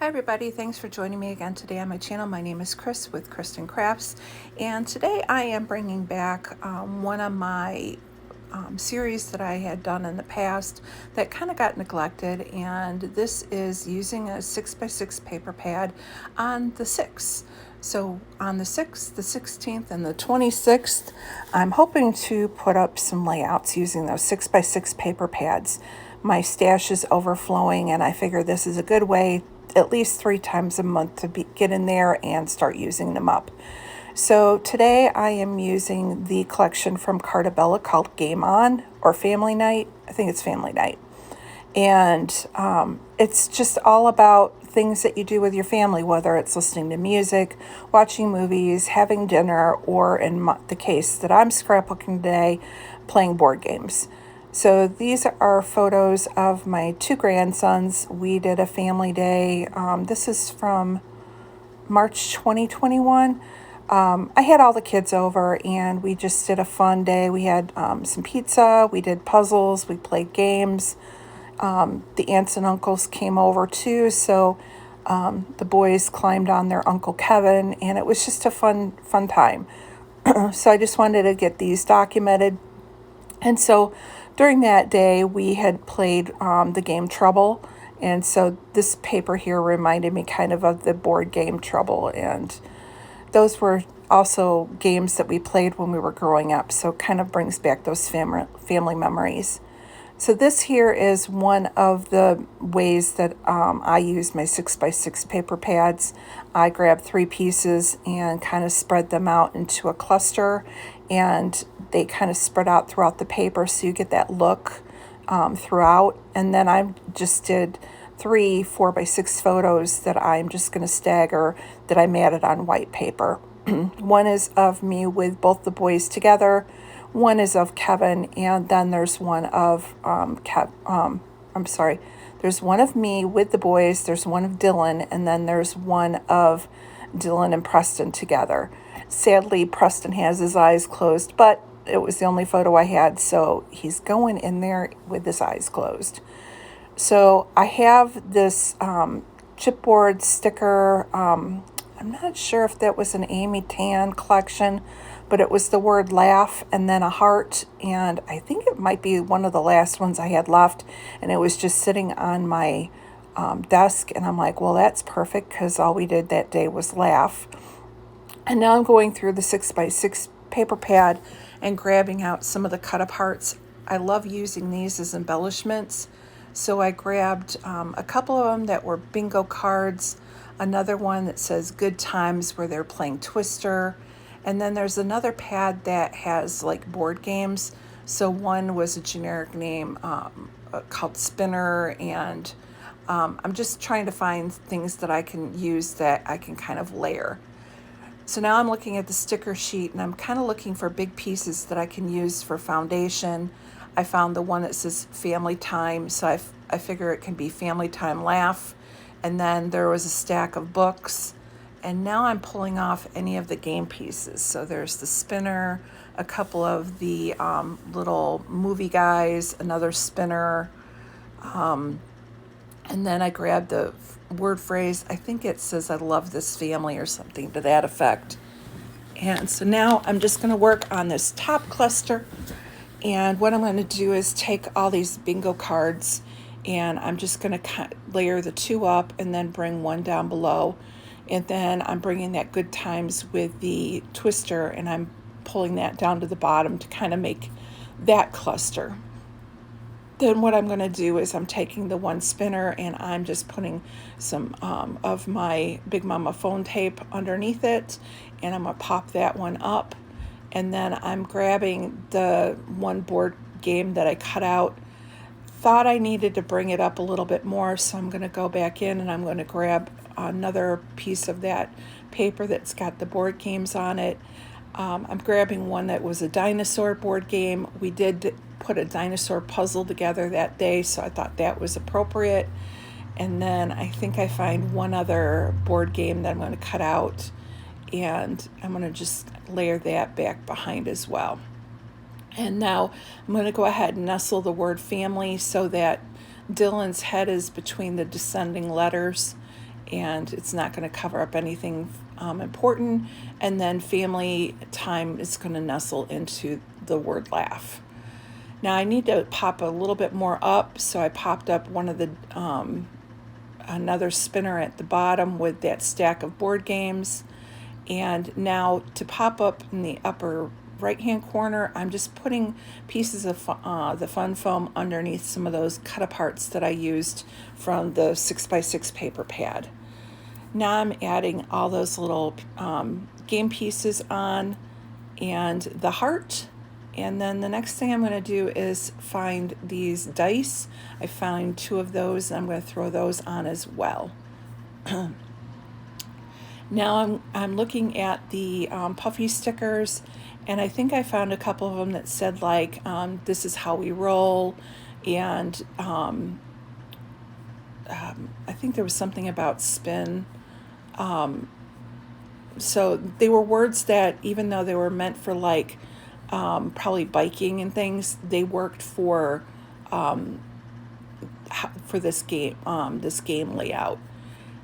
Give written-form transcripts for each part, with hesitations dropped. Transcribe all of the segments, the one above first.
Hi everybody, thanks for joining me again today on my channel. My name is Chris with Kristen Crafts, and today I am bringing back one of my series that I had done in the past that kind of got neglected, and this is using a 6x6 paper pad on the 6th. So on the 6th, the 16th, and the 26th, I'm hoping to put up some layouts using those 6x6 paper pads. My stash is overflowing, and I figure this is a good way at least 3 times a month to get in there and start using them up. So today I am using the collection from Cartabella called Game On or Family Night. I think it's Family Night. And it's just all about things that you do with your family, whether it's listening to music, watching movies, having dinner, or in the case that I'm scrapbooking today, playing board games. So these are photos of my 2 grandsons. We did a family day. This is from March 2021. I had all the kids over and we just did a fun day. We had some pizza, we did puzzles, we played games. The aunts and uncles came over too, so the boys climbed on their Uncle Kevin, and it was just a fun time. So I just wanted to get these documented. And so during that day, we had played the game Trouble. And so this paper here reminded me kind of the board game Trouble. And those were also games that we played when we were growing up. So it kind of brings back those family memories. So this here is one of the ways that I use my 6x6 paper pads. I grab 3 pieces and kind of spread them out into a cluster, and they kind of spread out throughout the paper so you get that look throughout. And then I just did 3 4x6 photos that I'm just going to stagger that I matted on white paper. One is of me with both the boys together. One is of Kevin, and then there's one of there's one of me with the boys, there's one of Dylan, and then there's one of Dylan and Preston together. Sadly, Preston has his eyes closed, but it was the only photo I had, so he's going in there with his eyes closed. So I have this chipboard sticker. I'm not sure if that was an Amy Tan collection, but it was the word laugh and then a heart, and I think it might be one of the last ones I had left, and it was just sitting on my desk, and I'm like, well, that's perfect because all we did that day was laugh. And now I'm going through the 6x6 paper pad and grabbing out some of the cut aparts. I love using these as embellishments, so I grabbed a couple of them that were bingo cards, another one that says Good Times where they're playing Twister, and then there's another pad that has like board games. So one was a generic name called Spinner, and I'm just trying to find things that I can use that I can kind of layer. So now I'm looking at the sticker sheet, and I'm kind of looking for big pieces that I can use for foundation. I found the one that says Family Time, so I figure it can be Family Time Laugh. And then there was a stack of books. And now I'm pulling off any of the game pieces. So there's the spinner, a couple of the little movie guys, another spinner. And then I grabbed the word phrase. I think it says I love this family or something to that effect. And so now I'm just going to work on this top cluster. And what I'm going to do is take all these bingo cards, and I'm just going to layer the 2 up and then bring one down below. And then I'm bringing that Good Times with the Twister, and I'm pulling that down to the bottom to kind of make that cluster. Then what I'm going to do is I'm taking the one spinner and I'm just putting some of my Big Mama phone tape underneath it, and I'm going to pop that one up. And then I'm grabbing the one board game that I cut out. Thought I needed to bring it up a little bit more, so I'm going to go back in and I'm going to grab another piece of that paper that's got the board games on it. I'm grabbing one that was a dinosaur board game. We did put a dinosaur puzzle together that day, so I thought that was appropriate. And then I think I find one other board game that I'm going to cut out, and I'm going to just layer that back behind as well. And now I'm going to go ahead and nestle the word family so that Dylan's head is between the descending letters. and it's not going to cover up anything important. And then family time is going to nestle into the word laugh. Now I need to pop a little bit more up, so I popped up one of the another spinner at the bottom with that stack of board games. And now to pop up in the upper right hand corner, I'm just putting pieces of the fun foam underneath some of those cut aparts that I used from the 6x6 paper pad. Now I'm adding all those little game pieces on and the heart. And then the next thing I'm going to do is find these dice. I found 2 of those, and I'm going to throw those on as well. Now I'm looking at the puffy stickers, and I think I found a couple of them that said like, this is how we roll, and I think there was something about spin. So they were words that, even though they were meant for like probably biking and things, they worked for this game layout.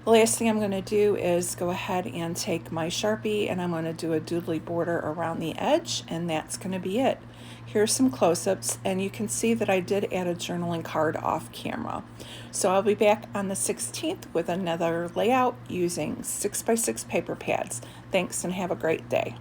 The last thing I'm going to do is go ahead and take my Sharpie, and I'm going to do a doodly border around the edge, and that's going to be it. Here's some close-ups, and you can see that I did add a journaling card off camera. So I'll be back on the 16th with another layout using 6x6 paper pads. Thanks, and have a great day.